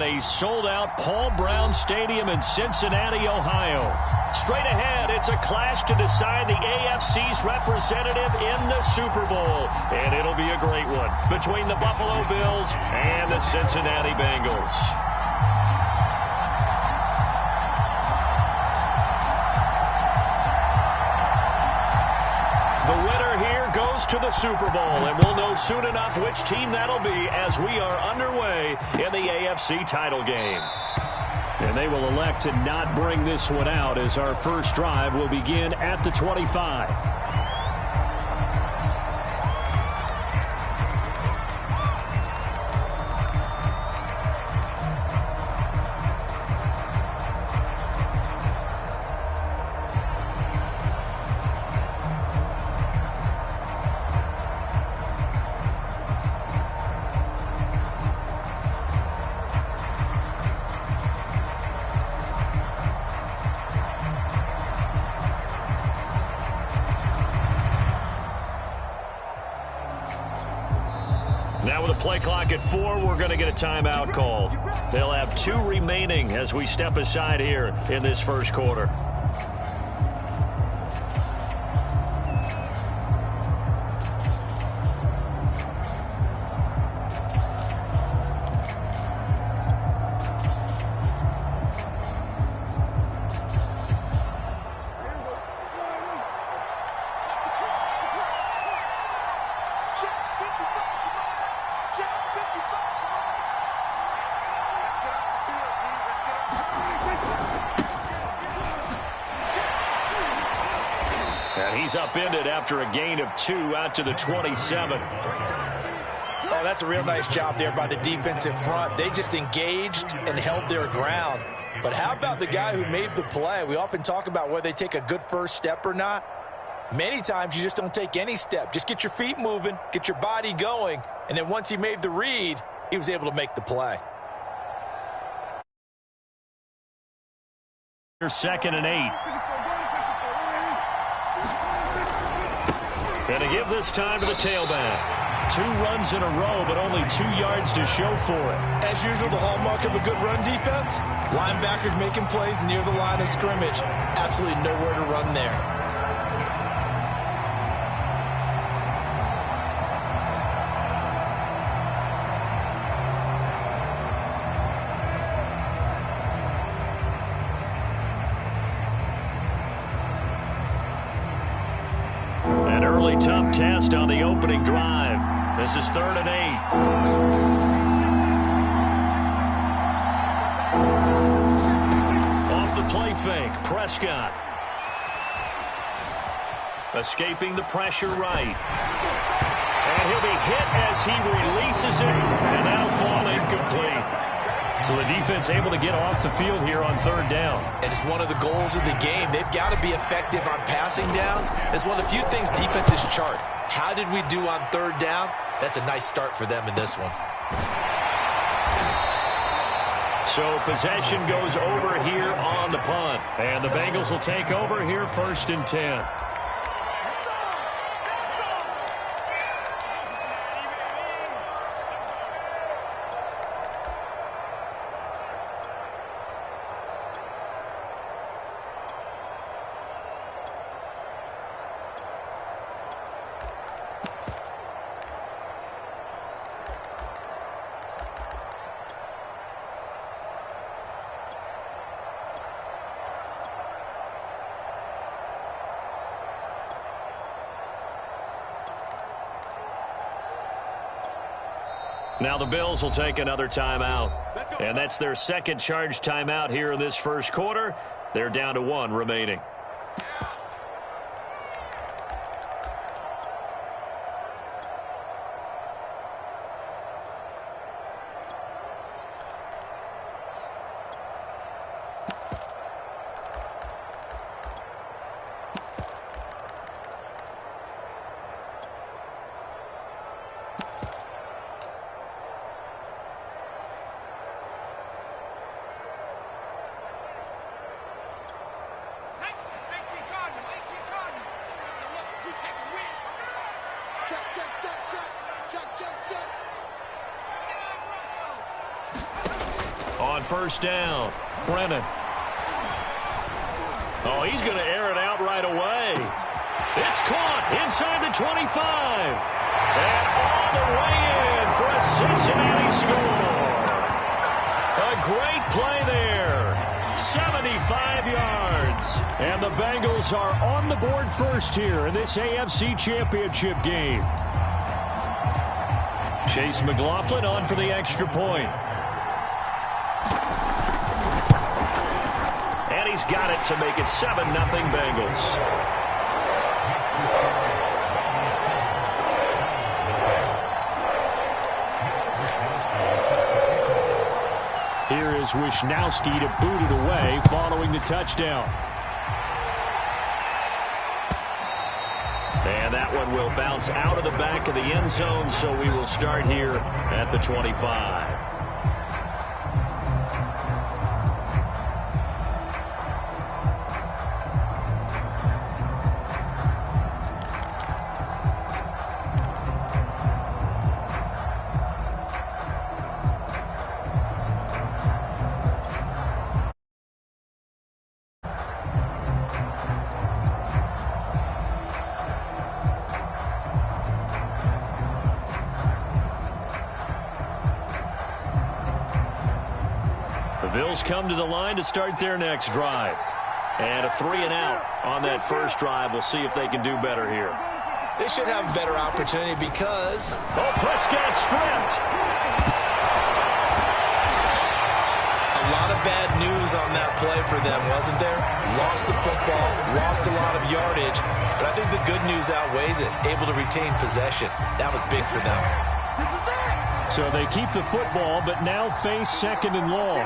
A sold-out Paul Brown Stadium in Cincinnati, Ohio. Straight ahead, it's a clash to decide the AFC's representative in the Super Bowl. And it'll be a great one between the Buffalo Bills and the Cincinnati Bengals. The winner here goes to the Super Bowl, and we'll know soon enough which team that'll be as we are underway in the AFC title game. And they will elect to not bring this one out as our first drive will begin at the 25. Now with a play clock at 4, we're going to get a timeout called. They'll have 2 remaining as we step aside here in this first quarter. And he's upended after a gain of 2 out to the 27. Oh, that's a real nice job there by the defensive front. They just engaged and held their ground. But how about the guy who made the play? We often talk about whether they take a good first step or not. Many times you just don't take any step. Just get your feet moving, get your body going, and then once he made the read, he was able to make the play. Second and 8. And to give this time to the tailback. 2 runs in a row, but only 2 yards to show for it. As usual, the hallmark of a good run defense, linebackers making plays near the line of scrimmage. Absolutely nowhere to run there. Tough test on the opening drive. This is 3rd and 8. Off the play fake, Prescott. Escaping the pressure right. And he'll be hit as he releases it, and that'll fall incomplete. So the defense able to get off the field here on 3rd down. And it's one of the goals of the game. They've got to be effective on passing downs. It's one of the few things defenses chart. How did we do on 3rd down? That's a nice start for them in this one. So possession goes over here on the punt. And the Bengals will take over here 1st and 10. Now the Bills will take another timeout. And that's their second charge timeout here in this first quarter. They're down to 1 remaining. on first down. Brennan. Oh, he's going to air it out right away. It's caught inside the 25. And all the way in for a Cincinnati score. A great play there. 75 yards. And the Bengals are on the board first here in this AFC Championship game. Chase McLaughlin on for the extra point. And he's got it to make it 7-0 Bengals. Here is Wisnowski to boot it away following the touchdown. And that one will bounce out of the back of the end zone, so we will start here at the 25. Bills come to the line to start their next drive. And a 3-and-out on that first drive. We'll see if they can do better here. They should have a better opportunity because... Oh, Prescott stripped. A lot of bad news on that play for them, wasn't there? Lost the football, lost a lot of yardage. But I think the good news outweighs it. Able to retain possession. That was big for them. So they keep the football, but now face 2nd and long.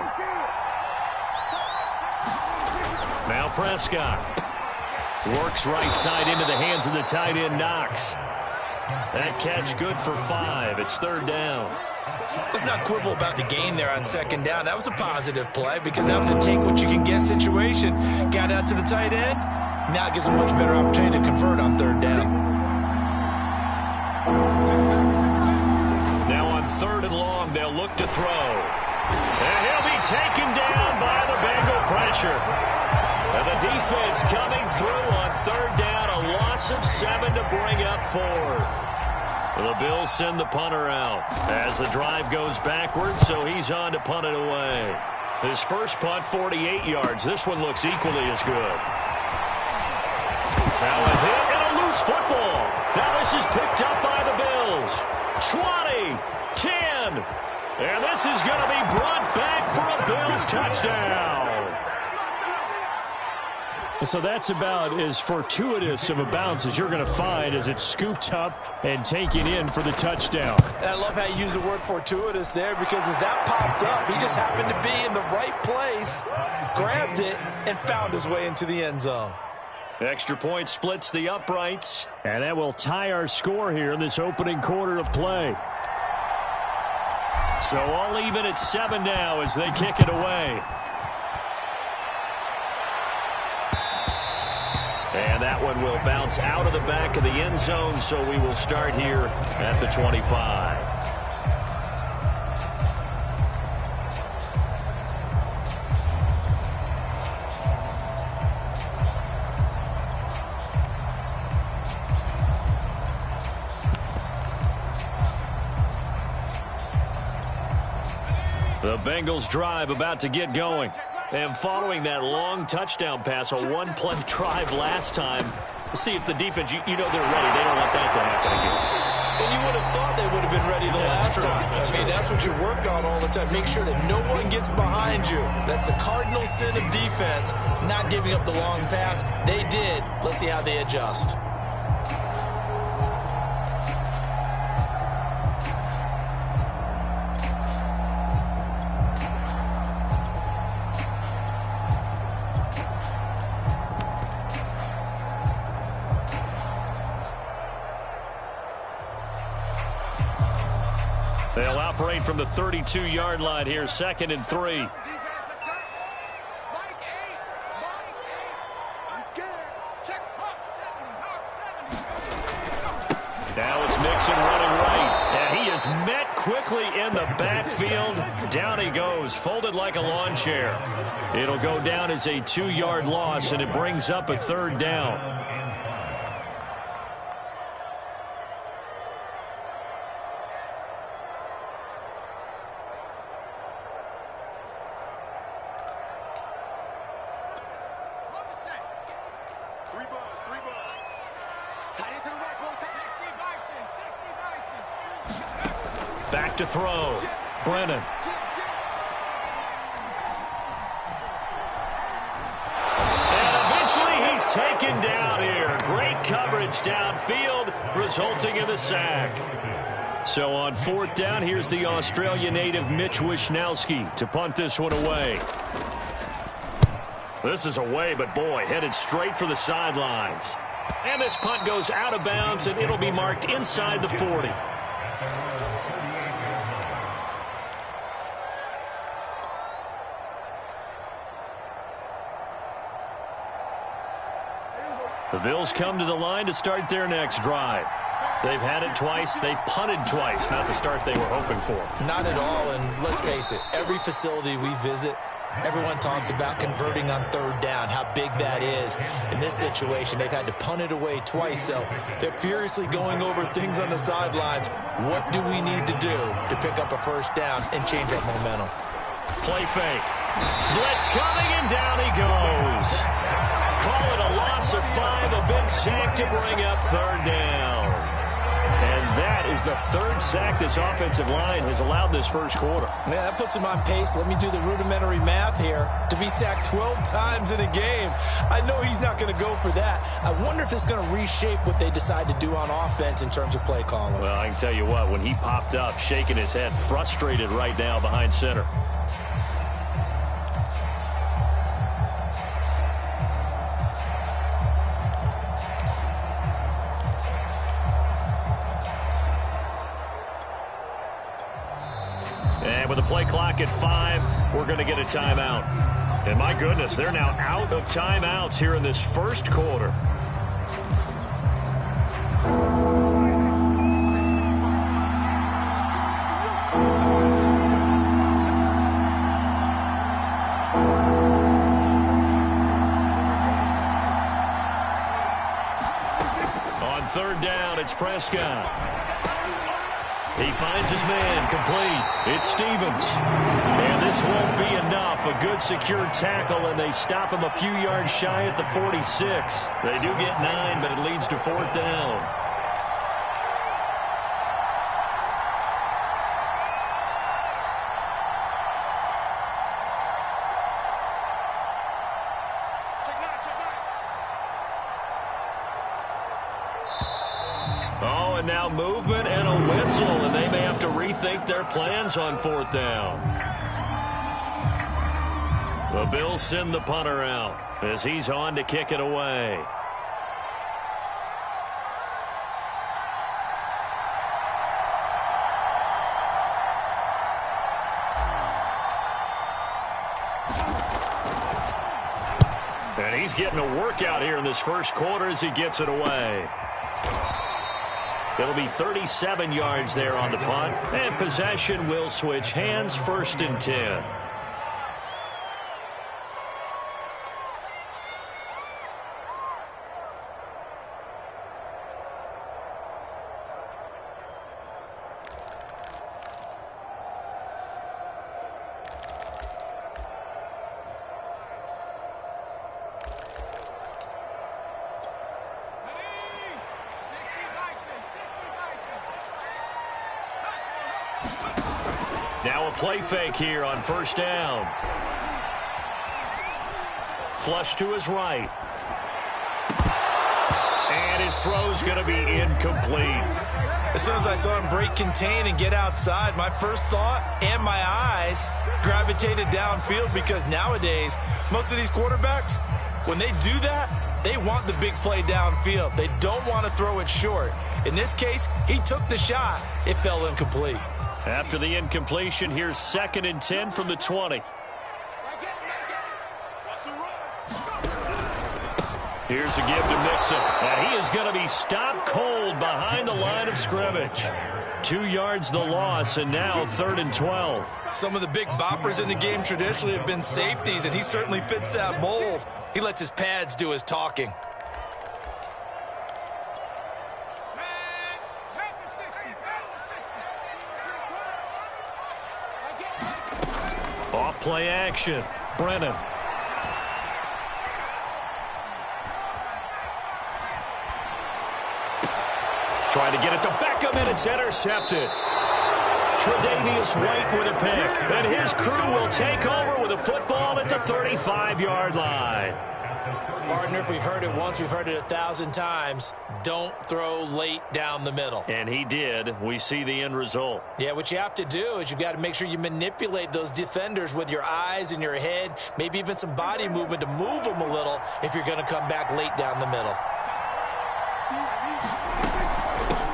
Now Prescott works right side into the hands of the tight end Knox. That catch good for 5. It's 3rd down. Let's not quibble about the gain there on 2nd down. That was a positive play because that was a take-what-you-can-get situation. Got out to the tight end. Now it gives a much better opportunity to convert on 3rd down. Now on 3rd and long, they'll look to throw. And he'll be taken down by the Bengal pressure. And the defense coming through on 3rd down. A loss of 7 to bring up 4th. The Bills send the punter out as the drive goes backwards, so he's on to punt it away. His first punt, 48 yards. This one looks equally as good. Now a hit and a loose football. Now this is picked up by the Bills. 20, 10, and this is going to be brought back for a Bills touchdown. So that's about as fortuitous of a bounce as you're going to find as it's scooped up and taken in for the touchdown. And I love how you use the word fortuitous there because as that popped up, he just happened to be in the right place, grabbed it, and found his way into the end zone. Extra point splits the uprights, and that will tie our score here in this opening quarter of play. So all even at 7 now as they kick it away. And that one will bounce out of the back of the end zone, so we will start here at the 25. The Bengals drive about to get going. And following that long touchdown pass, a one-play drive last time, let's see if the defense, you know they're ready. They don't want that to happen again. And you would have thought they would have been ready the last time. That's what you work on all the time. Make sure that no one gets behind you. That's the cardinal sin of defense, not giving up the long pass. They did. Let's see how they adjust. They'll operate from the 32-yard line here, 2nd and 3. Now it's Mixon running right, and he is met quickly in the backfield. Down he goes, folded like a lawn chair. It'll go down as a 2-yard loss, and it brings up a 3rd down. Back to throw. Brennan. And eventually he's taken down here. Great coverage downfield, resulting in the sack. So on 4th down, here's the Australia native Mitch Wishnowsky to punt this one away. This is away, but boy, headed straight for the sidelines. And this punt goes out of bounds, and it'll be marked inside the 40. The Bills come to the line to start their next drive. They've had it twice. They've punted twice. Not the start they were hoping for. Not at all, and let's face it, every facility we visit, everyone talks about converting on 3rd down, how big that is. In this situation, they've had to punt it away twice, so they're furiously going over things on the sidelines. What do we need to do to pick up a 1st down and change our momentum? Play fake. Blitz coming, and down he goes. Call it a loss of 5, a big sack to bring up 3rd down. And that is the 3rd sack this offensive line has allowed this first quarter. Man, that puts him on pace. Let me do the rudimentary math here. To be sacked 12 times in a game, I know he's not going to go for that. I wonder if it's going to reshape what they decide to do on offense in terms of play calling. Well, I can tell you what, when he popped up, shaking his head, frustrated right now behind center. And with the play clock at 5, we're going to get a timeout. And my goodness, they're now out of timeouts here in this first quarter. On 3rd down, it's Prescott. He finds his man, complete. It's Stevens. And this won't be enough. A good secure tackle, and they stop him a few yards shy at the 46. They do get 9, but it leads to 4th down. Oh, and now movement and a whistle, and they may have to rethink their plans on 4th down. The Bills send the punter out as he's on to kick it away. And he's getting a workout here in this first quarter as he gets it away. It'll be 37 yards there on the punt, and possession will switch hands, 1st and 10. Now a play fake here on 1st down. Flush to his right. And his throw's going to be incomplete. As soon as I saw him break contain and get outside, my first thought and my eyes gravitated downfield, because nowadays, most of these quarterbacks, when they do that, they want the big play downfield. They don't want to throw it short. In this case, he took the shot. It fell incomplete. After the incompletion, here's 2nd and 10 from the 20. Here's a give to Mixon, and he is going to be stopped cold behind the line of scrimmage. 2 yards the loss, and now 3rd and 12. Some of the big boppers in the game traditionally have been safeties, and he certainly fits that mold. He lets his pads do his talking. Off play action. Brennan. Trying to get it to Beckham, and it's intercepted. Tre'Davious White with a pick, and his crew will take over with a football at the 35-yard line. Partner, if we've heard it once, we've heard it 1,000 times. Don't throw late down the middle. And he did. We see the end result. Yeah, what you have to do is you've got to make sure you manipulate those defenders with your eyes and your head, maybe even some body movement to move them a little if you're going to come back late down the middle.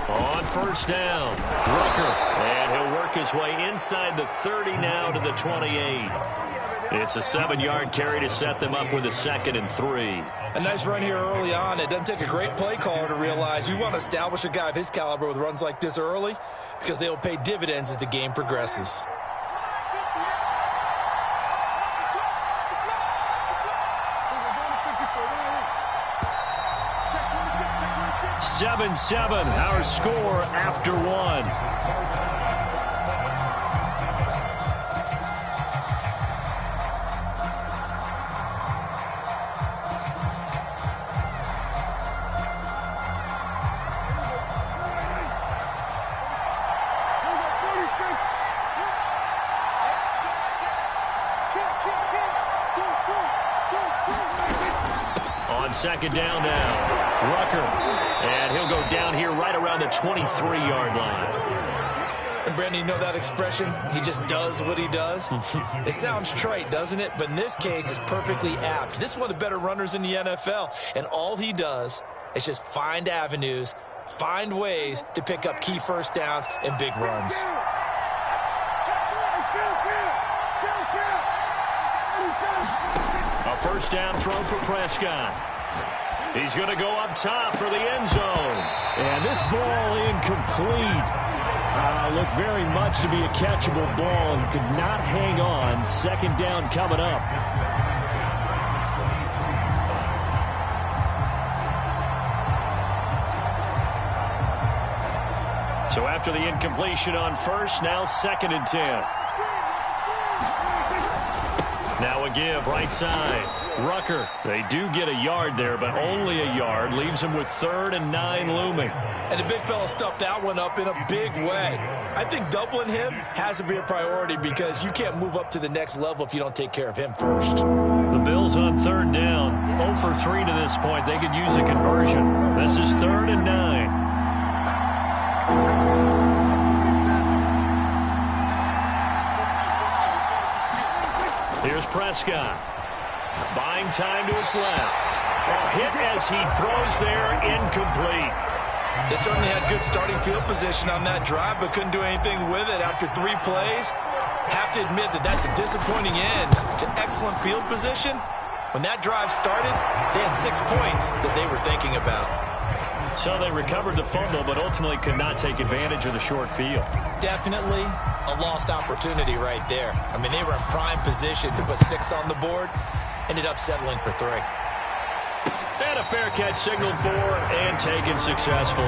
On first down, Rucker, and he'll work his way inside the 30 now to the 28. It's a 7-yard carry to set them up with a 2nd and 3. A nice run here early on. It doesn't take a great play caller to realize you want to establish a guy of his caliber with runs like this early because they'll pay dividends as the game progresses. 7-7, our score after 1. On 2nd down now, Rucker, and he'll go down here right around the 23-yard line. And Brandon, you know that expression? He just does what he does? It sounds trite, doesn't it? But in this case, it's perfectly apt. This is one of the better runners in the NFL, and all he does is just find avenues, find ways to pick up key first downs and big runs. A first down throw for Prescott. He's going to go up top for the end zone. And this ball incomplete. Looked very much to be a catchable ball and could not hang on. 2nd down coming up. So after the incompletion on first, now 2nd and 10. Now a give, right side. Rucker. They do get a yard there, but only a yard. Leaves them with 3rd and 9 looming. And the big fella stuffed that one up in a big way. I think doubling him has to be a priority because you can't move up to the next level if you don't take care of him first. The Bills on 3rd down. 0 for 3 to this point. They could use a conversion. This is 3rd and 9. Here's Prescott. Buying time to his left. Hit as he throws there, incomplete. They certainly had good starting field position on that drive, but couldn't do anything with it after 3 plays. Have to admit that that's a disappointing end to excellent field position. When that drive started, they had 6 points that they were thinking about. So they recovered the fumble, but ultimately could not take advantage of the short field. Definitely a lost opportunity right there. I mean, they were in prime position to put 6 on the board. Ended up settling for 3. And a fair catch signaled for and taken successfully.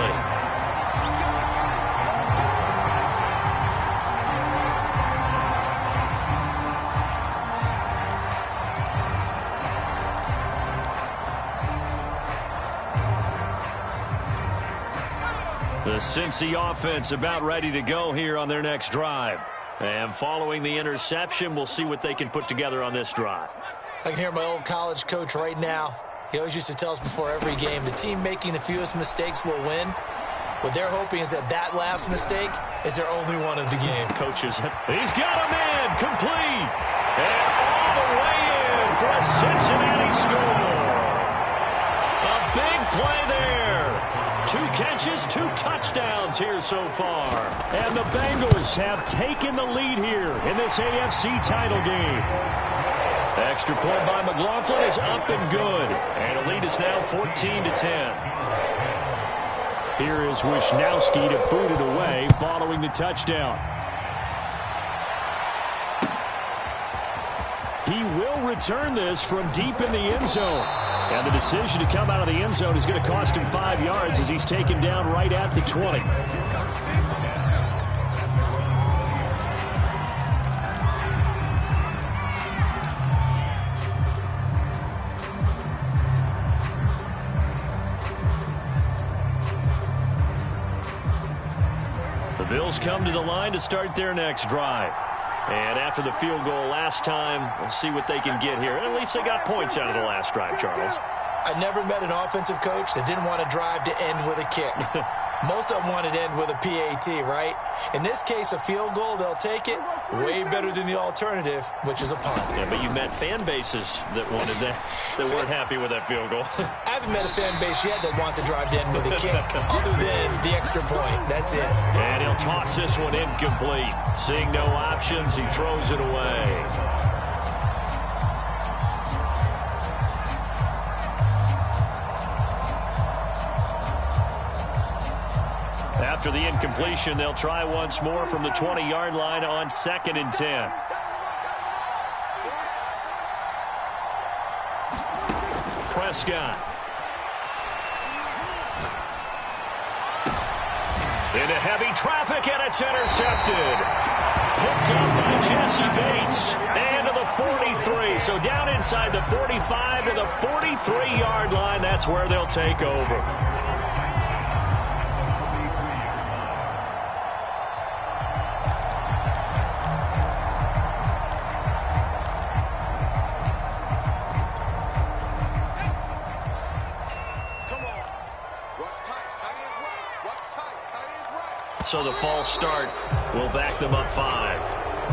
The Cincy offense about ready to go here on their next drive. And following the interception, we'll see what they can put together on this drive. I can hear my old college coach right now. He always used to tell us before every game, the team making the fewest mistakes will win. What they're hoping is that that last mistake is their only one of the game. Coaches, he's got him in, complete. And all the way in for a Cincinnati score. A big play there. 2 catches, 2 touchdowns here so far. And the Bengals have taken the lead here in this AFC title game. Extra point by McLaughlin is up and good. And the lead is now 14-10. Here is Wisnowski to boot it away following the touchdown. He will return this from deep in the end zone. And the decision to come out of the end zone is going to cost him 5 yards as he's taken down right at the 20. The Bills come to the line to start their next drive. And after the field goal last time, we'll see what they can get here. At least they got points out of the last drive, Charles. I never met an offensive coach that didn't want to drive to end with a kick. Most of them wanted to end with a PAT, right? In this case, a field goal, they'll take it. Way better than the alternative, which is a punt. Yeah, but you met fan bases that wanted that weren't happy with that field goal. I haven't met a fan base yet that wants to drive to end with a kick, other than the extra point. That's it. And he'll toss this one incomplete. Seeing no options, he throws it away. After the incompletion, they'll try once more from the 20-yard line on 2nd and 10. Prescott. Into heavy traffic, and it's intercepted. Picked up by Jesse Bates. And to the 43. So down inside the 45 to the 43-yard line. That's where they'll take over. So the false start will back them up 5.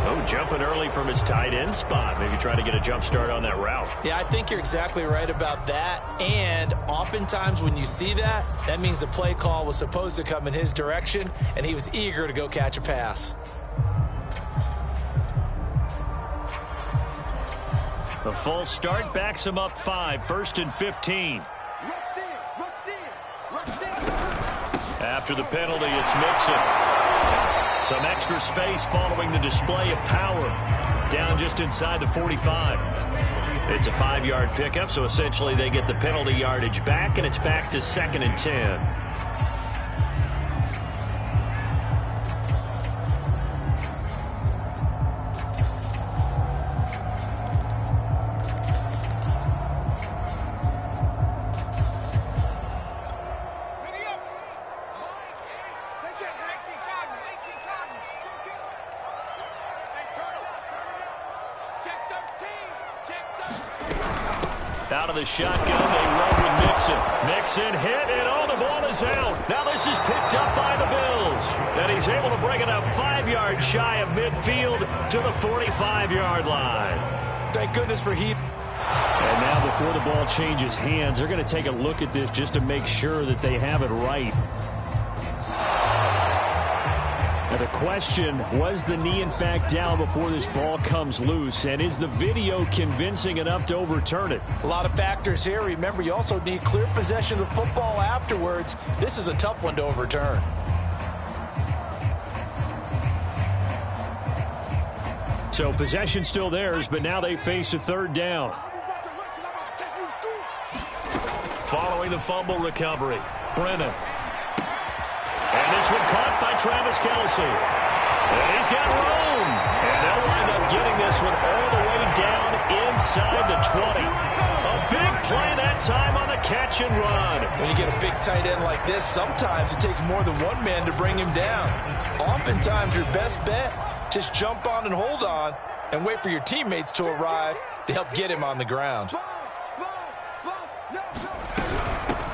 Oh, jumping early from his tight end spot. Maybe trying to get a jump start on that route. Yeah, I think you're exactly right about that. And oftentimes when you see that, that means the play call was supposed to come in his direction, and he was eager to go catch a pass. The false start backs him up 5. 1st and 15. After the penalty, it's Mixon. Some extra space following the display of power. Down just inside the 45. It's a 5-yard pickup, so essentially they get the penalty yardage back, and it's back to 2nd and 10. Out of the shotgun, they run with Mixon. Mixon hit, and the ball is out. Now this is picked up by the Bills. And he's able to bring it up 5 yards shy of midfield to the 45-yard line. Thank goodness for Heath. And now before the ball changes hands, they're going to take a look at this just to make sure that they have it right. Now the question, was the knee in fact down before this ball comes loose? And is the video convincing enough to overturn it? A lot of factors here. Remember, you also need clear possession of the football afterwards. This is a tough one to overturn. So possession still theirs, but now they face a 3rd down. Following the fumble recovery, Brennan. And this one caught by Travis Kelce. And he's got room. And they'll wind up getting this one all the way down inside the 20. A big play that time on the catch and run. When you get a big tight end like this, sometimes it takes more than one man to bring him down. Oftentimes your best bet, just jump on and hold on and wait for your teammates to arrive to help get him on the ground.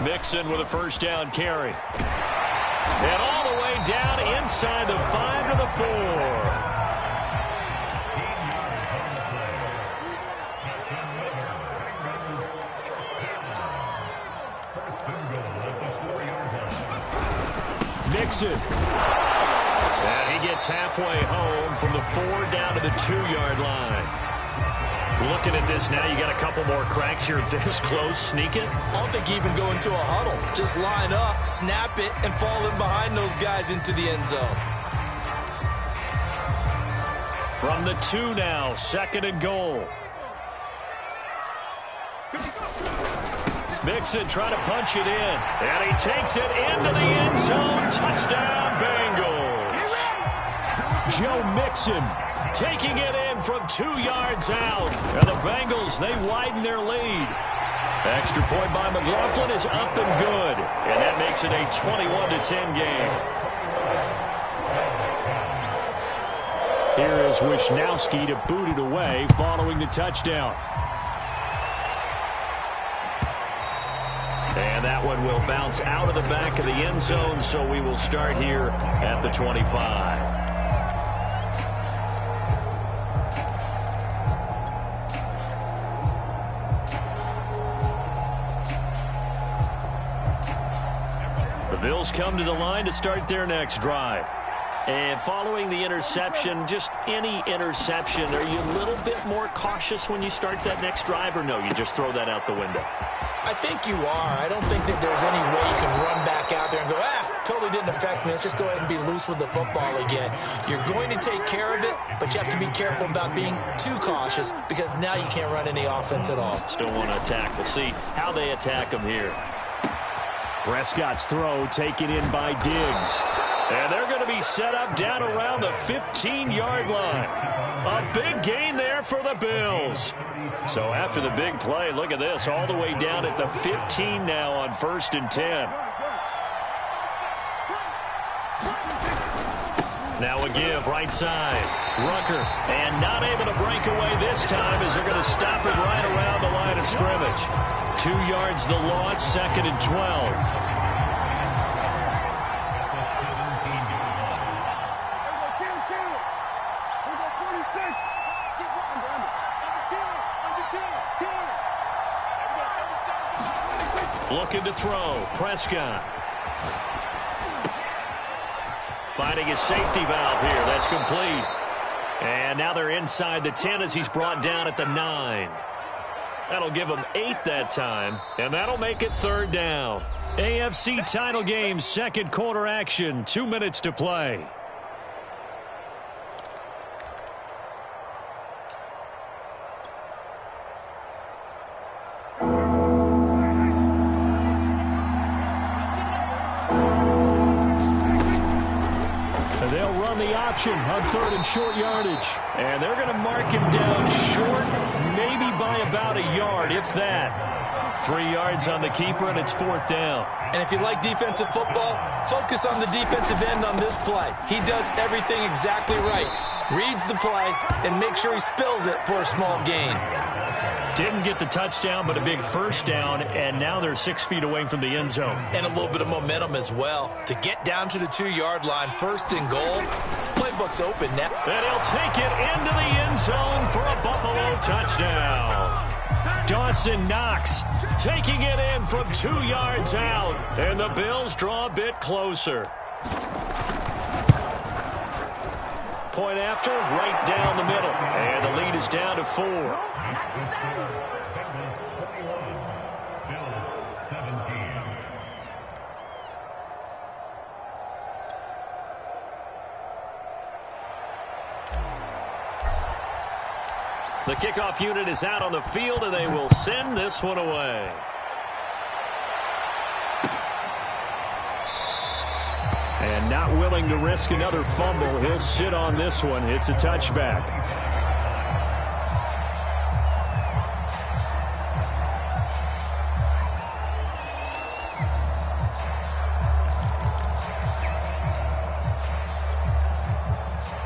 Mixon with a 1st down carry. And all the way down inside the 5 to the 4. Mixon. And he gets halfway home from the 4 down to the 2-yard line. Looking at this now, you got a couple more cracks here this close. Sneak it. I don't think you even go into a huddle. Just line up, snap it, and fall in behind those guys into the end zone. From the 2 now, 2nd and goal. Mixon trying to punch it in. And he takes it into the end zone. Touchdown, Bengals. Joe Mixon taking it in from 2 yards out. And the Bengals, they widen their lead. Extra point by McLaughlin is up and good. And that makes it a 21-10 game. Here is Wisnowski to boot it away following the touchdown. And that one will bounce out of the back of the end zone, so we will start here at the 25. The Bills come to the line to start their next drive. And following the interception, just any interception, are you a little bit more cautious when you start that next drive, or no, you just throw that out the window? I think you are. I don't think that there's any way you can run back out there and go, totally didn't affect me. Let's just go ahead and be loose with the football again. You're going to take care of it, but you have to be careful about being too cautious because now you can't run any offense at all. Still want to attack. We'll see how they attack them here. Prescott's throw taken in by Diggs. And they're going to be set up down around the 15-yard line. A big gain there for the Bills. So after the big play, look at this, all the way down at the 15 now on 1st and 10. Now a give, right side. Rucker, and not able to break away this time as they're going to stop it right around the line of scrimmage. 2 yards the loss, 2nd and 12. Looking to throw. Prescott. Finding his safety valve here. That's complete. And now they're inside the 10 as he's brought down at the 9. That'll give him 8 that time. And that'll make it 3rd down. AFC title game, 2nd quarter action. 2 minutes to play. Option on 3rd and short yardage. And they're going to mark him down short, maybe by about a yard, if that. 3 yards on the keeper, and it's 4th down. And if you like defensive football, focus on the defensive end on this play. He does everything exactly right. Reads the play and makes sure he spills it for a small gain. Didn't get the touchdown, but a big 1st down, and now they're 6 feet away from the end zone. And a little bit of momentum as well. To get down to the 2-yard line, 1st and goal, playbook's open now. And he'll take it into the end zone for a Buffalo touchdown. Dawson Knox taking it in from 2 yards out, and the Bills draw a bit closer. Point after, right down the middle, and the lead is down to 4. The kickoff unit is out on the field, and they will send this one away. And not willing to risk another fumble. He'll sit on this one. It's a touchback.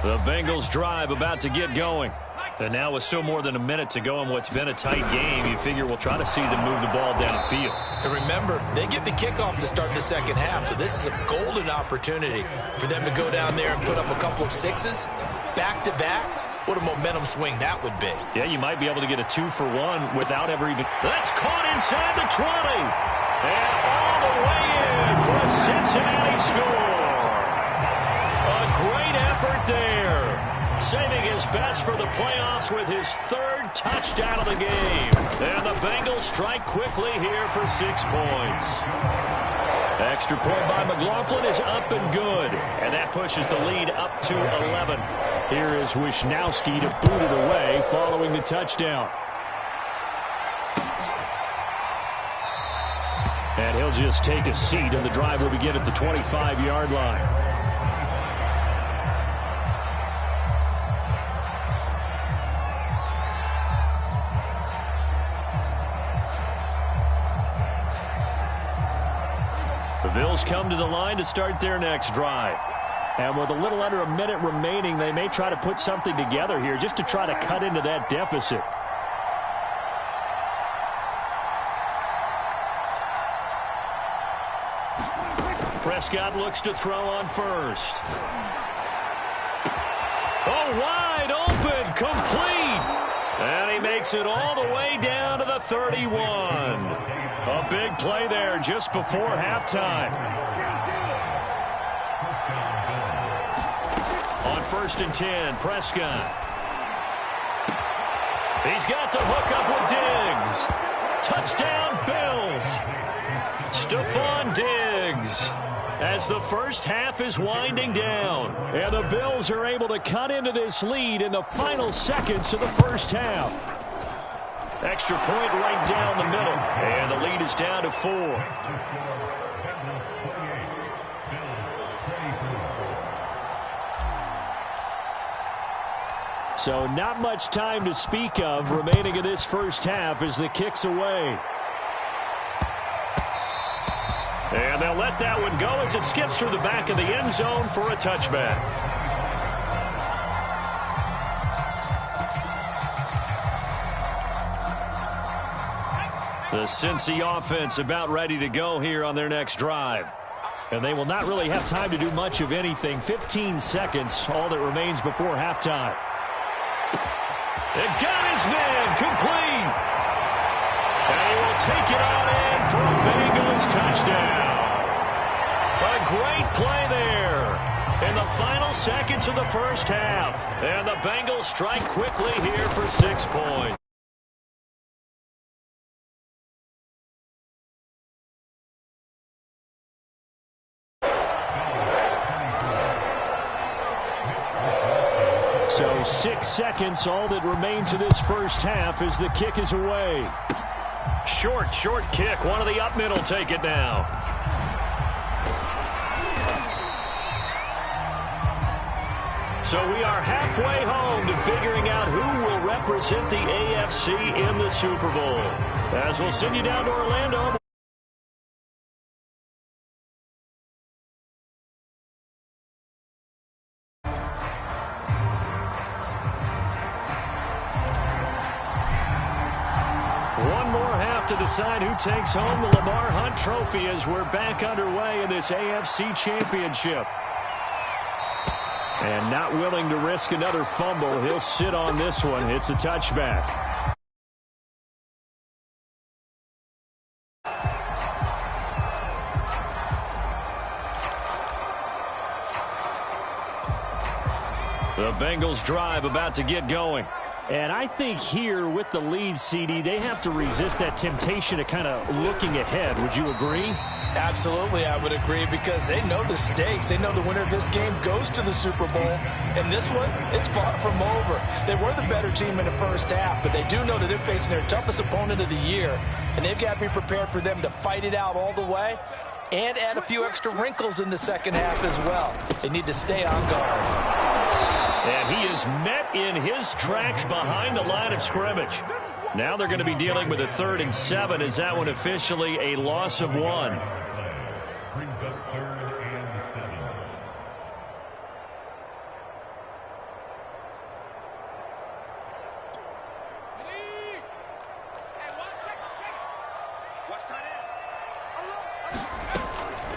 The Bengals drive about to get going. And now with still more than a minute to go in what's been a tight game, you figure we'll try to see them move the ball downfield. And remember, they get the kickoff to start the 2nd half, so this is a golden opportunity for them to go down there and put up a couple of 6s back-to-back. What a momentum swing that would be. Yeah, you might be able to get a 2-for-1 without ever even... That's caught inside the 20. And all the way in for a Cincinnati score. A great effort there. saving his best for the playoffs with his third touchdown of the game. And the Bengals strike quickly here for 6 points. Extra point by McLaughlin is up and good. And that pushes the lead up to 11. Here is Wisnowski to boot it away following the touchdown. And he'll just take a seat, and the drive will begin at the 25-yard line. The Bills come to the line to start their next drive. And with a little under a minute remaining, they may try to put something together here just to try to cut into that deficit. Prescott looks to throw on first. Oh, wide open, complete. And he makes it all the way down to the 31. A big play there just before halftime. On 1st and 10, Prescott. He's got the hook up with Diggs. Touchdown, Bills. Stephon Diggs. As the first half is winding down. And the Bills are able to cut into this lead in the final seconds of the first half. Extra point right down the middle. And the lead is down to 4. So not much time to speak of remaining in this first half as the kick's away. And they'll let that one go as it skips through the back of the end zone for a touchback. The Cincy offense about ready to go here on their next drive. And they will not really have time to do much of anything. 15 seconds, all that remains before halftime. It got his man complete. And he will take it on in for a Bengals touchdown. A great play there in the final seconds of the first half. And the Bengals strike quickly here for 6 points. So 6 seconds, all that remains of this first half as the kick is away. Short kick. One of the up middle take it now. So we are halfway home to figuring out who will represent the AFC in the Super Bowl. As we'll send you down to Orlando. One more half to decide who takes home the Lamar Hunt Trophy as we're back underway in this AFC Championship. And not willing to risk another fumble. He'll sit on this one. It's a touchback. The Bengals drive about to get going. And I think here with the lead, CD, they have to resist that temptation of kind of looking ahead. Would you agree? Absolutely, I would agree, because they know the stakes. They know the winner of this game goes to the Super Bowl. And this one, it's far from over. They were the better team in the first half, but they do know that they're facing their toughest opponent of the year. And they've got to be prepared for them to fight it out all the way and add a few extra wrinkles in the second half as well. They need to stay on guard. And he is met in his tracks behind the line of scrimmage. Now they're going to be dealing with a 3rd and 7. Is that one officially a loss of 1? Brings up 3rd and 7.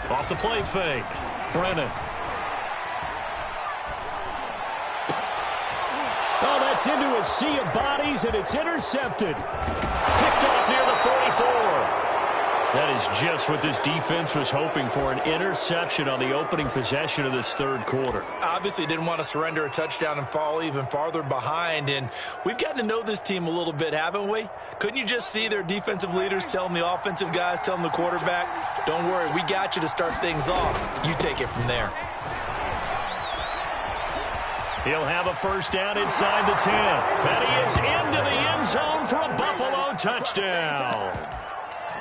Off the play fake. Brennan. Oh, that's into a sea of bodies, and it's intercepted. Picked off near the 44. That is just what this defense was hoping for, an interception on the opening possession of this third quarter. Obviously didn't want to surrender a touchdown and fall even farther behind, and we've gotten to know this team a little bit, haven't we? Couldn't you just see their defensive leaders telling the offensive guys, telling the quarterback, don't worry, we got you to start things off. You take it from there. He'll have a first down inside the 10. And he is into the end zone for a Buffalo touchdown.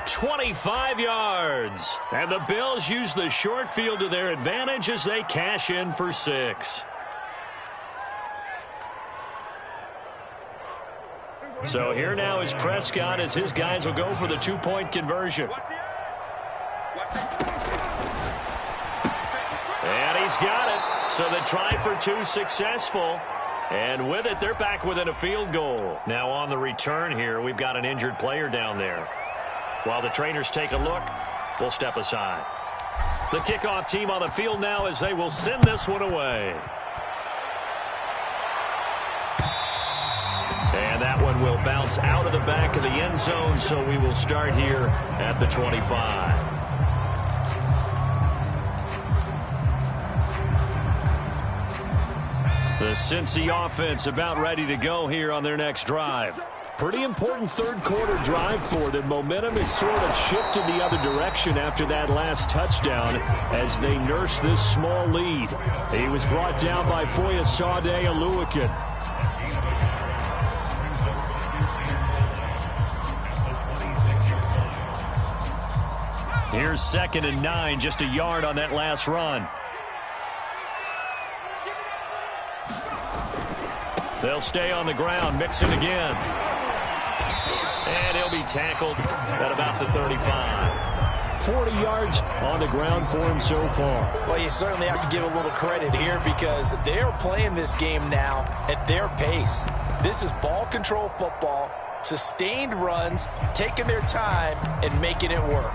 25 yards. And the Bills use the short field to their advantage as they cash in for 6. So here now is Prescott as his guys will go for the 2-point conversion. And he's got it. So the try for 2 successful. And with it, they're back within a field goal. Now on the return here, we've got an injured player down there. While the trainers take a look, we'll step aside. The kickoff team on the field now as they will send this one away. And that one will bounce out of the back of the end zone, so we will start here at the 25. The Cincy offense about ready to go here on their next drive. Pretty important third quarter drive for them. Momentum has sort of shifted the other direction after that last touchdown as they nurse this small lead. He was brought down by Foyesade Oluwakin. Here's 2nd and 9, just a yard on that last run. They'll stay on the ground, Mixon again. And he'll be tackled at about the 35. 40 yards on the ground for him so far. Well, you certainly have to give a little credit here because they're playing this game now at their pace. This is ball control football, sustained runs, taking their time and making it work.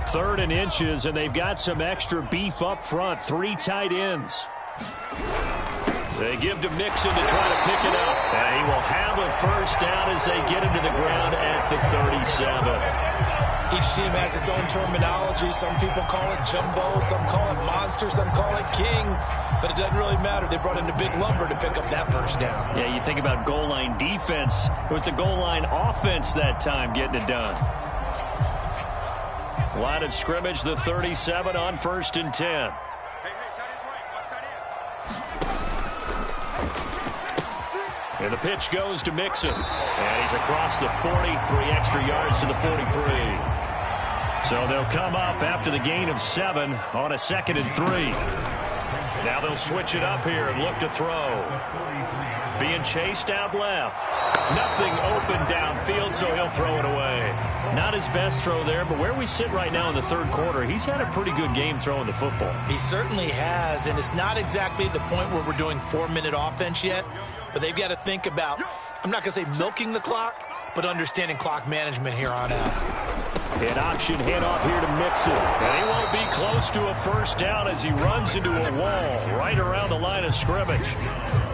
3rd and inches, and they've got some extra beef up front. 3 tight ends. They give to Mixon to try to pick it up. And he will have a first down as they get into the ground at the 37. Each team has its own terminology. Some people call it jumbo, some call it monster, some call it king. But it doesn't really matter. They brought in a big lumber to pick up that first down. Yeah, you think about goal line defense with the goal line offense that time getting it done. Line of scrimmage, the 37 on 1st and 10. And the pitch goes to Mixon. And he's across the 40, 3 extra yards to the 43. So they'll come up after the gain of 7 on a 2nd and 3. Now they'll switch it up here and look to throw. Being chased out left. Nothing open downfield, so he'll throw it away. Not his best throw there, but where we sit right now in the third quarter, he's had a pretty good game throwing the football. He certainly has, and it's not exactly the point where we're doing 4-minute offense yet. But they've got to think about, I'm not going to say milking the clock, but understanding clock management here on out. An option handoff here to Mixon. And he won't be close to a first down as he runs into a wall right around the line of scrimmage.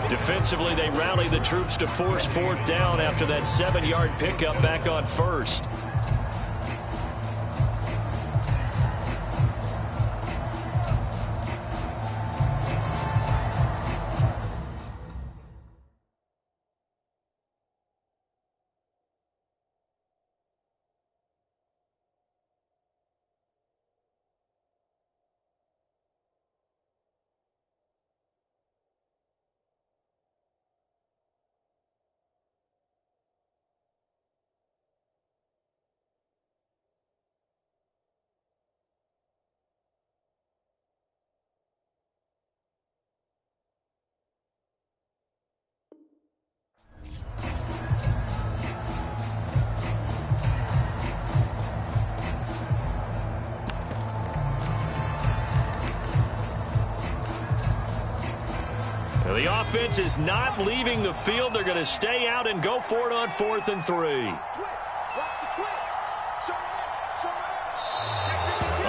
Defensively, they rally the troops to force 4th down after that 7-yard pickup back on 1st. The offense is not leaving the field. They're going to stay out and go for it on 4th and 3.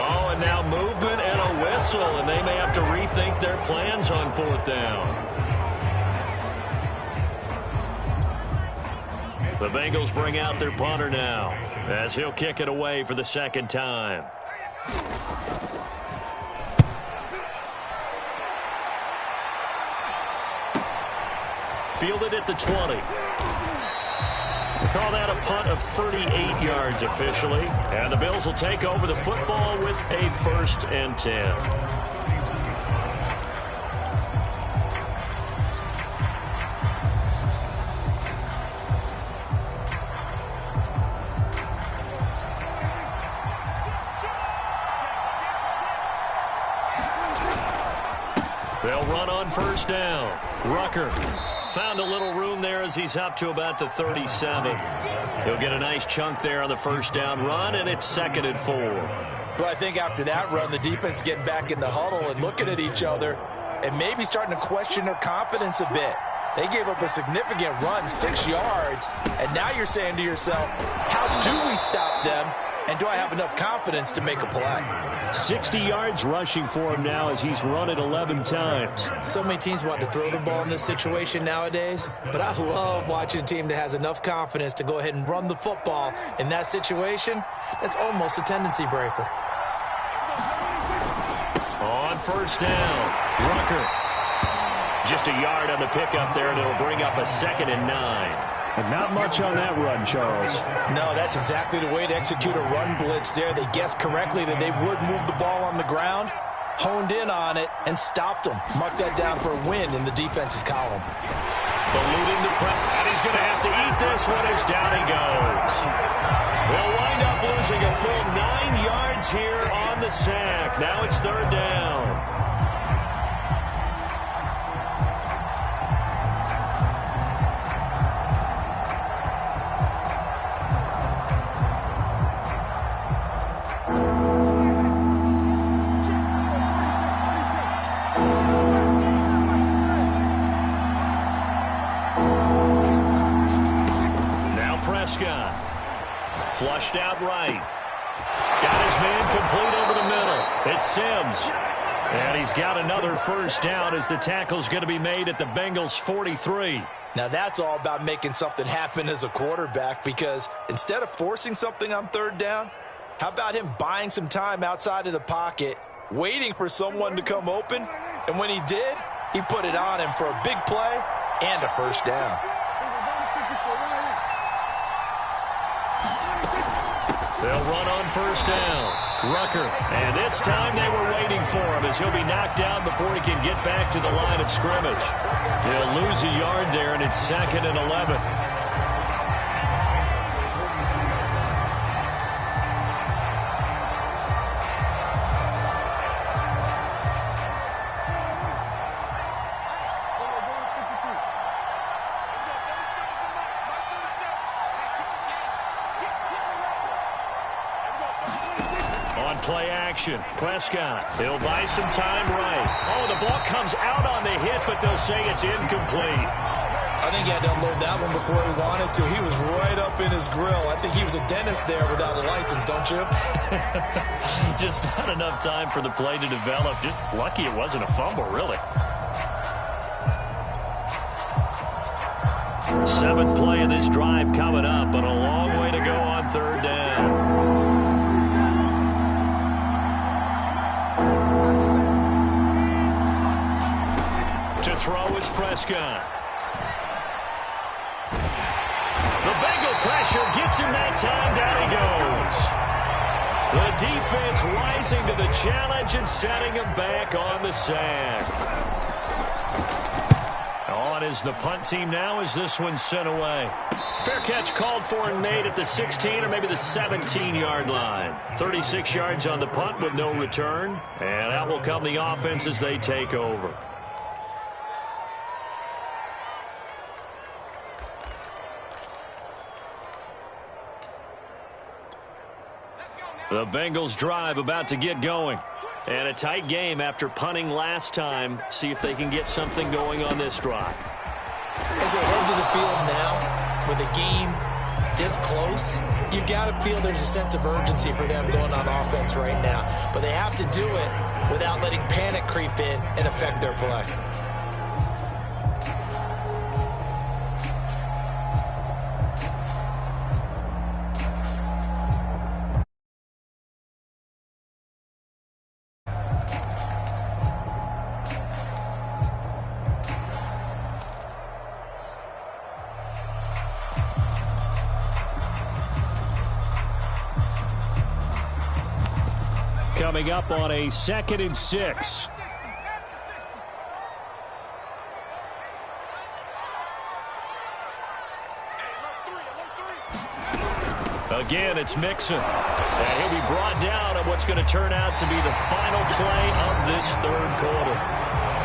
Oh, and now movement and a whistle, and they may have to rethink their plans on 4th down. The Bengals bring out their punter now as he'll kick it away for the second time. Fielded at the 20. We call that a punt of 38 yards officially. And the Bills will take over the football with a 1st and 10. They'll run on 1st down. Rucker found a little room there as he's up to about the 37. He'll get a nice chunk there on the 1st down run, and it's 2nd and 4. Well, I think after that run, the defense is getting back in the huddle and looking at each other and maybe starting to question their confidence a bit. They gave up a significant run, 6 yards, and now you're saying to yourself, how do we stop them, and do I have enough confidence to make a play? 60 yards rushing for him now as he's run it 11 times. So many teams want to throw the ball in this situation nowadays, but I love watching a team that has enough confidence to go ahead and run the football in that situation. That's almost a tendency breaker. On 1st down, Rucker. Just a yard on the pickup there, and it'll bring up a 2nd and 9. And not much on that run, Charles. No, that's exactly the way to execute a run blitz there. They guessed correctly that they would move the ball on the ground, honed in on it, and stopped them. Mark that down for a win in the defense's column. Eluding the press, and he's going to have to eat this one as down he goes. They'll wind up losing a full 9 yards here on the sack. Now it's 3rd down. Flushed out right. Got his man complete over the middle. It's Sims. And he's got another 1st down as the tackle's going to be made at the Bengals' 43. Now that's all about making something happen as a quarterback, because instead of forcing something on 3rd down, how about him buying some time outside of the pocket, waiting for someone to come open, and when he did, he put it on him for a big play and a 1st down. They'll run on 1st down. Rucker. And this time they were waiting for him as he'll be knocked down before he can get back to the line of scrimmage. He'll lose a yard there, and it's 2nd and 11. Play action. Prescott. He'll buy some time right. Oh, the ball comes out on the hit, but they'll say it's incomplete. I think he had to unload that one before he wanted to. He was right up in his grill. I think he was a dentist there without a license, don't you? Just not enough time for the play to develop. Just lucky it wasn't a fumble, really. 7th play of this drive coming up, but a long way to go on 3rd down. To throw is Prescott. The Bengal pressure gets him that time. Down he goes. The defense rising to the challenge and setting him back on the sack. On is the punt team now as this one's sent away. Fair catch called for and made at the 16 or maybe the 17-yard line. 36 yards on the punt with no return. And out will come the offense as they take over. The Bengals drive about to get going. And a tight game after punting last time. See if they can get something going on this drive. As they head to the field now, with a game this close, you've got to feel there's a sense of urgency for them going on offense right now. But they have to do it without letting panic creep in and affect their play. Coming up on a 2nd and 6. Again, it's Mixon. And he'll be brought down at what's going to turn out to be the final play of this 3rd quarter.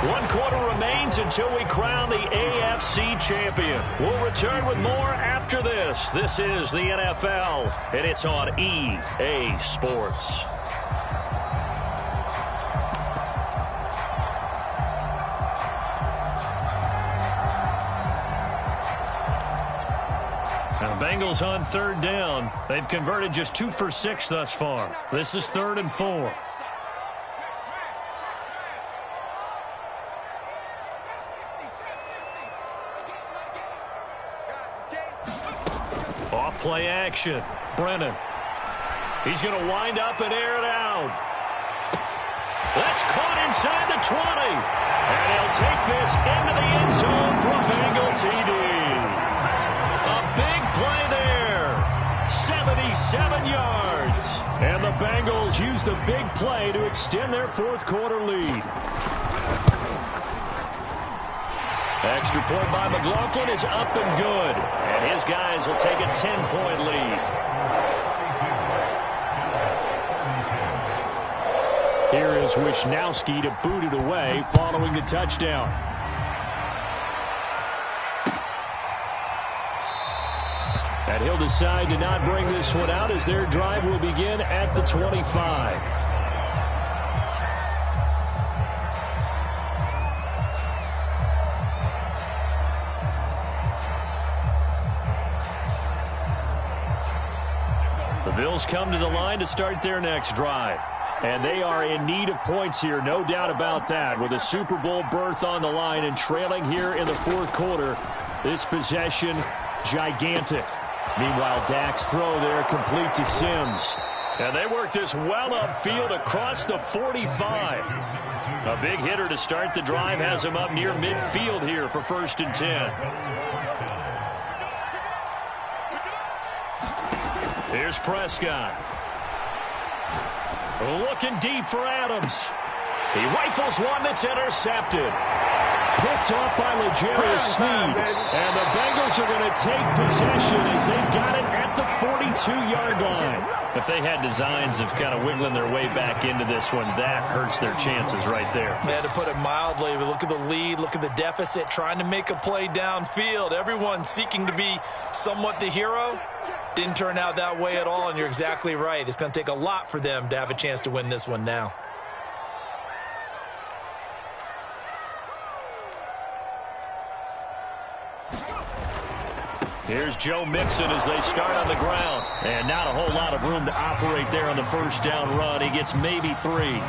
1 quarter remains until we crown the AFC champion. We'll return with more after this. This is the NFL, and it's on EA Sports. Now, Bengals on 3rd down. They've converted just 2 for 6 thus far. This is 3rd and 4. Off play action. Brennan. He's going to wind up and air it out. That's caught inside the 20. And he'll take this into the end zone for a Bengal TD. A big play there. 77 yards. And the Bengals use the big play to extend their 4th quarter lead. Extra point by McLaughlin is up and good. And his guys will take a 10-point lead. Here is Wisnowski to boot it away following the touchdown. And he'll decide to not bring this one out as their drive will begin at the 25. The Bills come to the line to start their next drive. And they are in need of points here, no doubt about that. With a Super Bowl berth on the line and trailing here in the 4th quarter, this possession gigantic. Meanwhile, Dak's throw there complete to Sims. And they work this well upfield across the 45. A big hitter to start the drive has him up near midfield here for 1st and 10. Here's Prescott. Looking deep for Adams. He rifles one that's intercepted. Picked off by L'Jarius Sneed. And the Bengals are going to take possession as they got it at the 42-yard line. If they had designs of kind of wiggling their way back into this one, that hurts their chances right there. They had to put it mildly. Look at the lead. Look at the deficit. Trying to make a play downfield. Everyone seeking to be somewhat the hero. Didn't turn out that way at all, and you're exactly right. It's going to take a lot for them to have a chance to win this one now. Here's Joe Mixon as they start on the ground. And not a whole lot of room to operate there on the 1st down run. He gets maybe 3.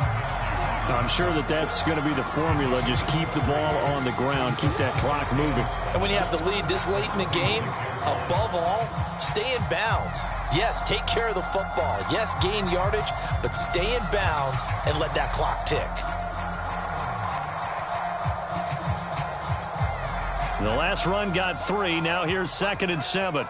I'm sure that's going to be the formula. Just keep the ball on the ground. Keep that clock moving. And when you have the lead this late in the game, above all, stay in bounds. Yes, take care of the football. Yes, gain yardage, but stay in bounds and let that clock tick. The last run got 3. Now here's 2nd and 7.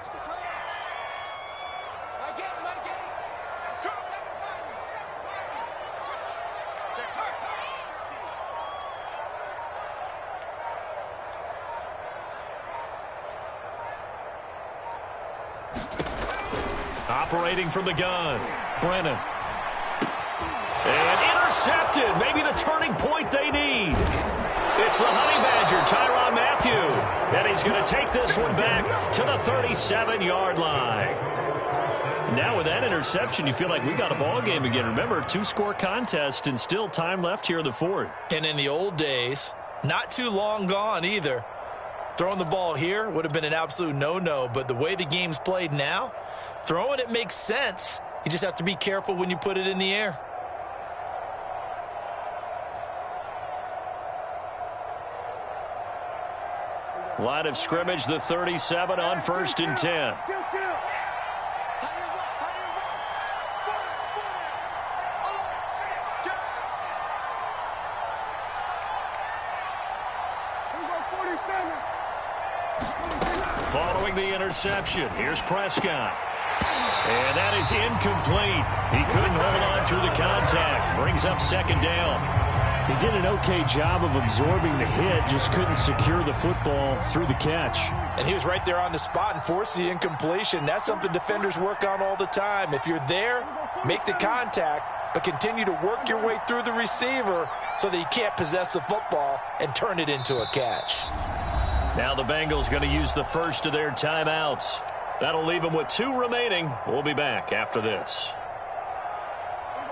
Operating from the gun, Brennan. And intercepted. Maybe the turning point they need. It's the Honey Badger, Tyrann Mathieu. And he's going to take this one back to the 37-yard line. Now with that interception, you feel like we got a ball game again. Remember, 2-score contest and still time left here in the 4th. And in the old days, not too long gone either, throwing the ball here would have been an absolute no-no. But the way the game's played now, throwing it makes sense. You just have to be careful when you put it in the air. Line of scrimmage, the 37 on 1st and 10. Following the interception, here's Prescott. And that is incomplete. He couldn't hold on through the contact. Brings up second down. He did an okay job of absorbing the hit, just couldn't secure the football through the catch. And he was right there on the spot and forced the incompletion. That's something defenders work on all the time. If you're there, make the contact, but continue to work your way through the receiver so that you can't possess the football and turn it into a catch. Now the Bengals going to use the first of their timeouts. That'll leave them with 2 remaining. We'll be back after this.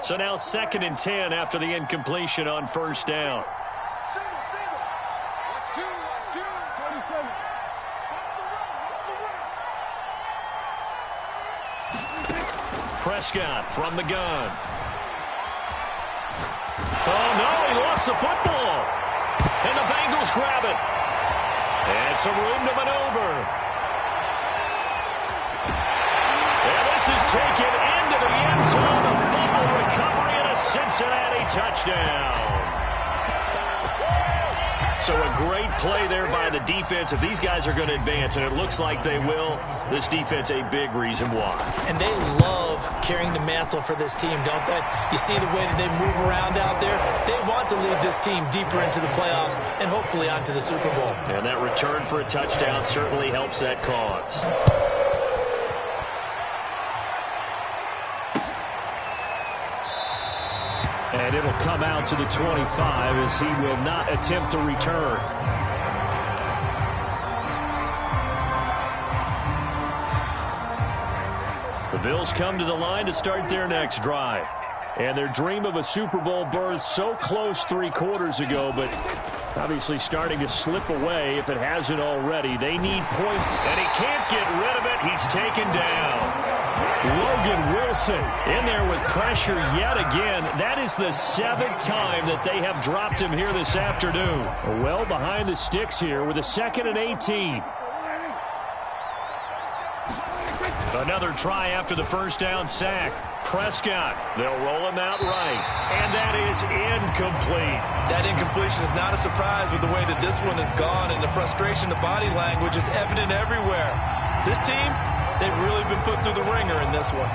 So now 2nd and 10 after the incompletion on first down. Prescott from the gun. Oh, no, he lost the football. And the Bengals grab it. And some room to maneuver. And this is taken into the end zone. A fumble recovery and a Cincinnati touchdown. So a great play there by the defense. If these guys are going to advance, and it looks like they will, this defense a big reason why. And they love carrying the mantle for this team, don't they? You see the way that they move around out there? They want to lead this team deeper into the playoffs and hopefully onto the Super Bowl. And that return for a touchdown certainly helps that cause. And it'll come out to the 25 as he will not attempt to return. The Bills come to the line to start their next drive. And their dream of a Super Bowl berth so close 3 quarters ago, but obviously starting to slip away if it hasn't already. They need points, and he can't get rid of it. He's taken down. Logan Wilson in there with pressure yet again. That is the 7th time that they have dropped him here this afternoon. Well behind the sticks here with a 2nd and 18. Another try after the first down sack. Prescott, they'll roll him out right. And that is incomplete. That incompletion is not a surprise with the way that this one has gone, and the frustration of body language is evident everywhere. This team, they've really been put through the ringer in this one.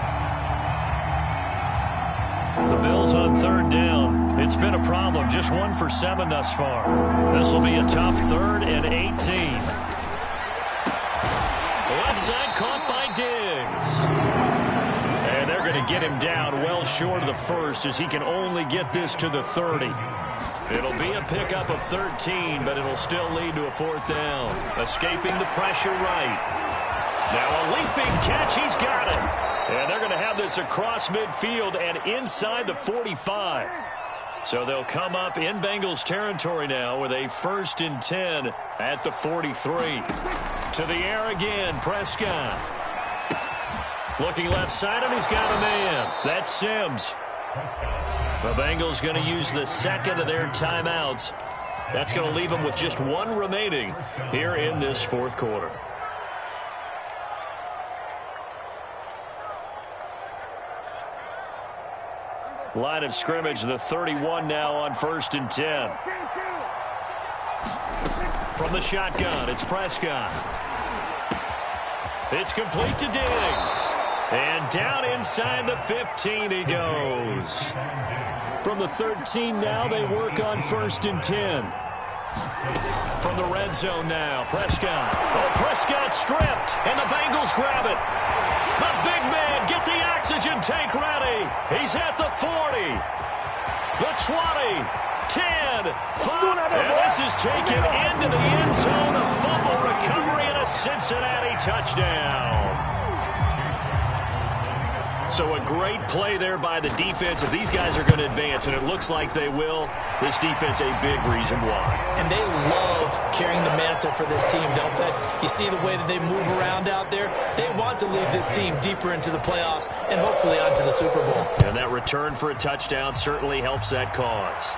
The Bills on 3rd down. It's been a problem. Just 1 for 7 thus far. This will be a tough 3rd and 18. Left side caught by Diggs. And they're going to get him down well short of the first as he can only get this to the 30. It'll be a pickup of 13, but it'll still lead to a 4th down. Escaping the pressure right. Now a leaping catch. He's got it. And they're going to have this across midfield and inside the 45. So they'll come up in Bengals territory now with a 1st and 10 at the 43. To the air again, Prescott. Looking left side, and he's got a man. That's Sims. The Bengals going to use the 2nd of their timeouts. That's going to leave them with just 1 remaining here in this 4th quarter. Line of scrimmage, the 31 now on 1st and 10. From the shotgun, it's Prescott. It's complete to Diggs. And down inside the 15 he goes. From the 13 now, they work on 1st and 10. From the red zone now, Prescott. Oh, Prescott stripped, and the Bengals grab it. The big man, get the oxygen tank ready. He's at the 40, the 20, 10, 5. And this is taken into the end zone. A fumble recovery and a Cincinnati touchdown. So a great play there by the defense. If these guys are going to advance, and it looks like they will, this defense a big reason why. And they love carrying the mantle for this team, don't they? You see the way that they move around out there? They want to lead this team deeper into the playoffs and hopefully onto the Super Bowl. And that return for a touchdown certainly helps that cause.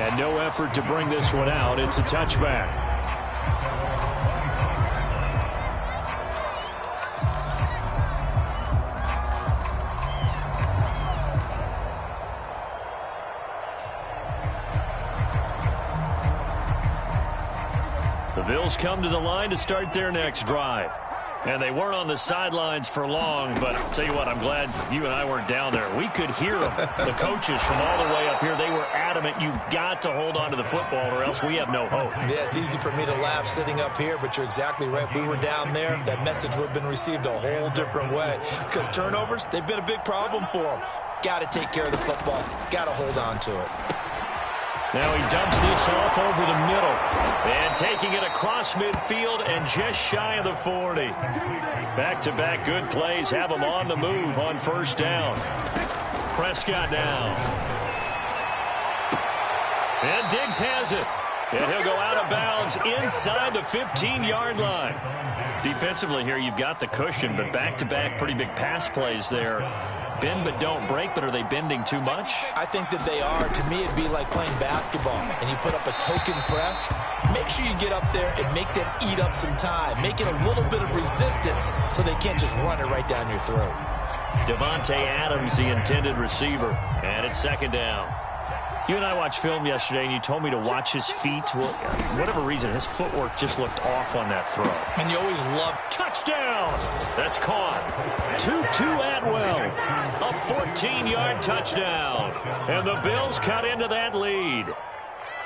And no effort to bring this one out. It's a touchback. The Bills come to the line to start their next drive. And they weren't on the sidelines for long, but I'll tell you what, I'm glad you and I weren't down there. We could hear them, the coaches from all the way up here. They were adamant, you've got to hold on to the football or else we have no hope. Yeah, it's easy for me to laugh sitting up here, but you're exactly right. If we were down there, that message would have been received a whole different way. Because turnovers, they've been a big problem for them. Got to take care of the football. Got to hold on to it. Now he dumps this off over the middle. And taking it across midfield and just shy of the 40. Back-to-back good plays have him on the move on first down. Prescott now. And Diggs has it. And he'll go out of bounds inside the 15-yard line. Defensively here, you've got the cushion, but back-to-back pretty big pass plays there. Bend but don't break, but are they bending too much? I think that they are. To me, it'd be like playing basketball, and you put up a token press. Make sure you get up there and make them eat up some time. Make it a little bit of resistance so they can't just run it right down your throat. Devontae Adams, the intended receiver, and it's second down. You and I watched film yesterday, and you told me to watch his feet. Well, for whatever reason, his footwork just looked off on that throw. And you always love touchdown. That's caught. Tutu Atwell, a 14-yard touchdown. And the Bills cut into that lead.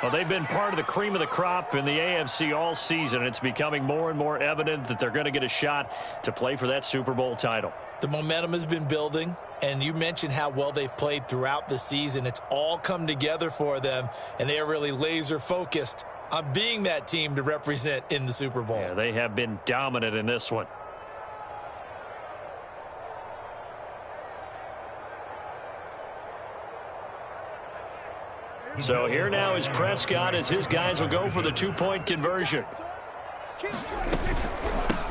Well, they've been part of the cream of the crop in the AFC all season. It's becoming more and more evident that they're going to get a shot to play for that Super Bowl title. The momentum has been building, and you mentioned how well they've played throughout the season. It's all come together for them, and they are really laser-focused on being that team to represent in the Super Bowl. Yeah, they have been dominant in this one. So here now is Prescott as his guys will go for the two-point conversion.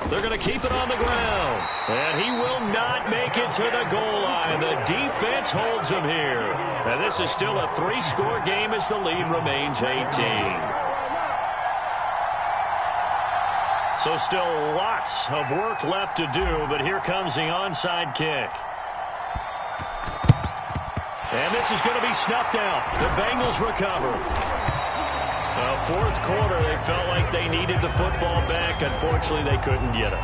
They're going to keep it on the ground. And he will not make it to the goal line. The defense holds him here. And this is still a three-score game as the lead remains 18. So still lots of work left to do, but here comes the onside kick. And this is going to be snuffed out. The Bengals recover. Fourth quarter, they felt like they needed the football back. Unfortunately, they couldn't get it.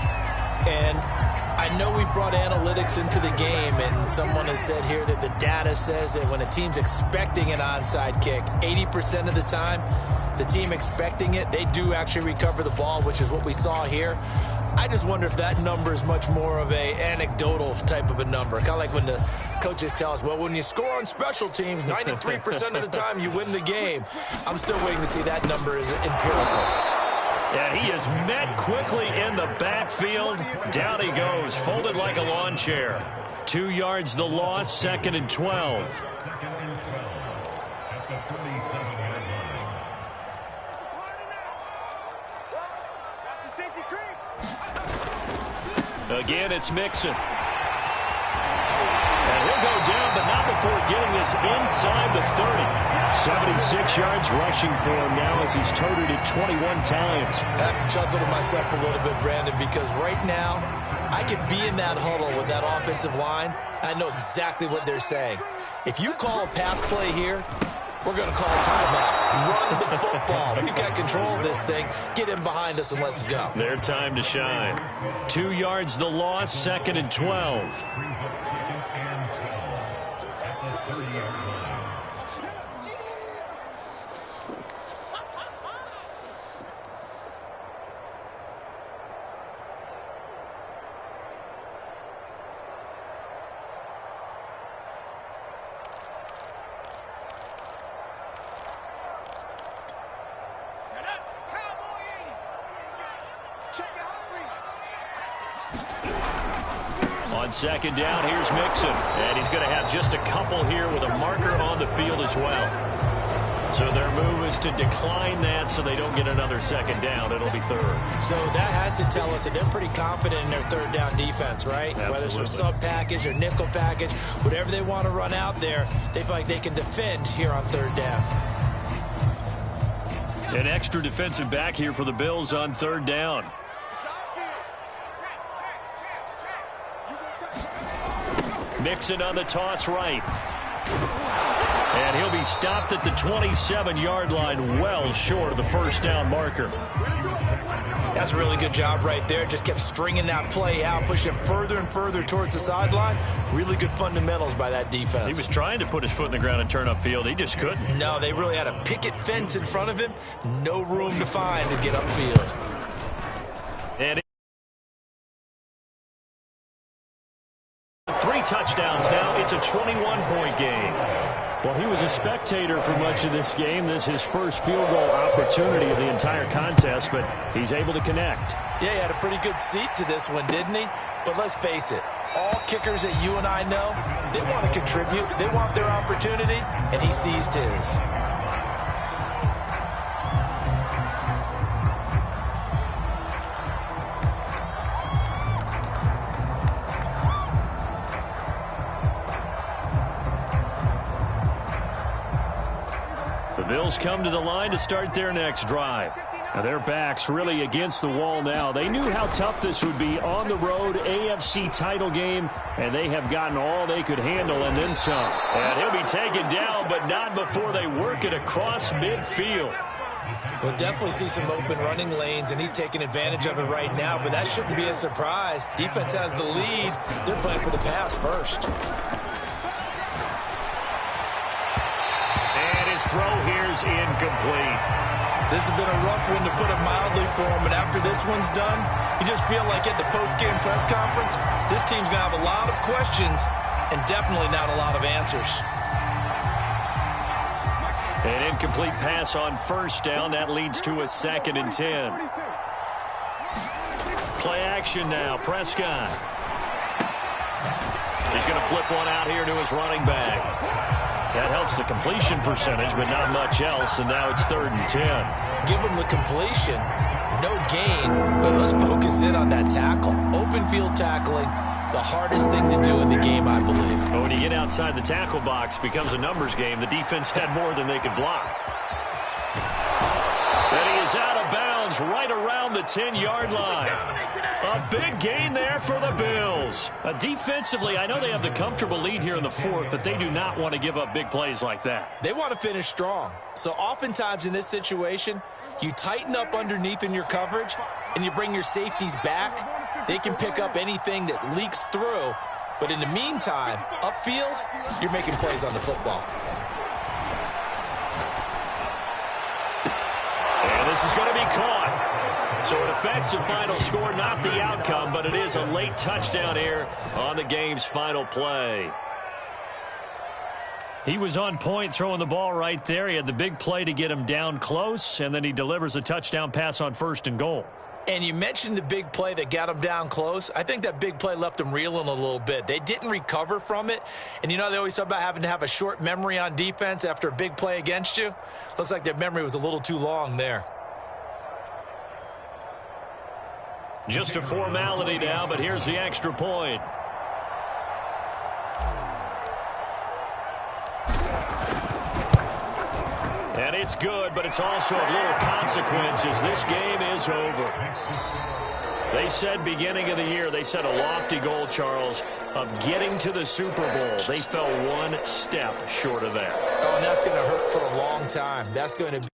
And I know we brought analytics into the game, and someone has said here that the data says that when a team's expecting an onside kick, 80% of the time, the team expecting it, they do actually recover the ball, which is what we saw here. I just wonder if that number is much more of a anecdotal type of a number. Kind of like when the coaches tell us, well, when you score on special teams, 93% of the time you win the game. I'm still waiting to see that number is empirical. Yeah, he is met quickly in the backfield. Down he goes, folded like a lawn chair. 2 yards the loss, second and 12. Again, it's Mixon. And he'll go down, but not before getting this inside the 30. 76 yards rushing for him now as he's toted it 21 times. I have to chuckle to myself a little bit, Brandon, because right now I could be in that huddle with that offensive line. I know exactly what they're saying. If you call a pass play here, we're going to call a timeout. Run the football. We've got control of this thing. Get in behind us and let's go. Their time to shine. 2 yards the loss, second and 12. On second down, here's Mixon. And he's going to have just a couple here with a marker on the field as well. So their move is to decline that so they don't get another second down. It'll be third. So that has to tell us that they're pretty confident in their third down defense, right? Absolutely. Whether it's a sub package or nickel package, whatever they want to run out there, they feel like they can defend here on third down. An extra defensive back here for the Bills on third down. Mixon on the toss right. And he'll be stopped at the 27-yard line, well short of the first down marker. That's a really good job right there. Just kept stringing that play out, pushing him further and further towards the sideline. Really good fundamentals by that defense. He was trying to put his foot in the ground and turn upfield. He just couldn't. No, they really had a picket fence in front of him. No room to find to get upfield. And 3 touchdowns now. It's a 21-point game. Well, he was a spectator for much of this game. This is his first field goal opportunity of the entire contest, but he's able to connect. Yeah, he had a pretty good seat to this one, didn't he? But let's face it, all kickers that you and I know, they want to contribute. They want their opportunity, and he seized his. The Bills come to the line to start their next drive. Now their backs really against the wall now. They knew how tough this would be on the road, AFC title game, and they have gotten all they could handle and then some. And he'll be taken down, but not before they work it across midfield. We'll definitely see some open running lanes, and he's taking advantage of it right now, but that shouldn't be a surprise. Defense has the lead. They're playing for the pass first. Throw here's incomplete. This has been a rough one, to put it mildly, for him, and after this one's done, you just feel like at the post-game press conference, this team's going to have a lot of questions and definitely not a lot of answers. An incomplete pass on first down. That leads to a 2nd and 10. Play action now. Prescott. He's going to flip one out here to his running back. That helps the completion percentage, but not much else, and now it's 3rd and 10. Give him the completion, no gain, but let's focus in on that tackle. Open field tackling, the hardest thing to do in the game, I believe. But when you get outside the tackle box, it becomes a numbers game. The defense had more than they could block. And he is out of bounds right around the 10-yard line. A big gain there for the Bills. Defensively, I know they have the comfortable lead here in the 4th, but they do not want to give up big plays like that. They want to finish strong. So oftentimes in this situation, you tighten up underneath in your coverage, and you bring your safeties back. They can pick up anything that leaks through. But in the meantime, upfield, you're making plays on the football. And this is going to be caught. So it affects the final score, not the outcome, but it is a late touchdown here on the game's final play. He was on point throwing the ball right there. He had the big play to get him down close, and then he delivers a touchdown pass on 1st and goal. And you mentioned the big play that got him down close. I think that big play left him reeling a little bit. They didn't recover from it. And you know, they always talk about having to have a short memory on defense after a big play against you. Looks like their memory was a little too long there. Just a formality now, but here's the extra point. And it's good, but it's also of little consequences. This game is over. They said beginning of the year, they set a lofty goal, Charles, of getting to the Super Bowl. They fell one step short of that. Oh, and that's going to hurt for a long time. That's going to be